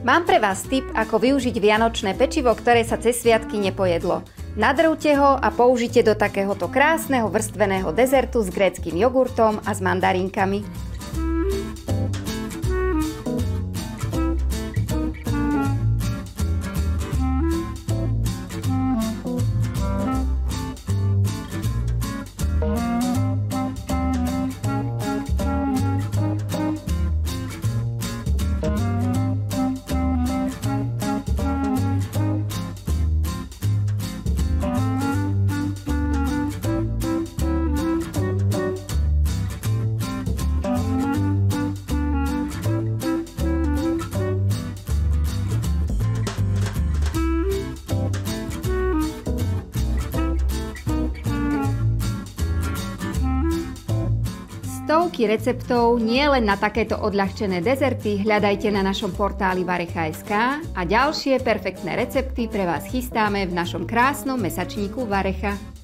Mám pre vás tip, ako využiť vianočné pečivo, ktoré sa cez sviatky nepojedlo. Nadrvte ho a použite do takéhoto krásneho vrstveného dezertu s gréckym jogurtom a s mandarinkami. Stovky receptov nie len na takéto odľahčené dezerty hľadajte na našom portáli Varecha.sk a ďalšie perfektné recepty pre vás chystáme v našom krásnom mesačníku Varecha.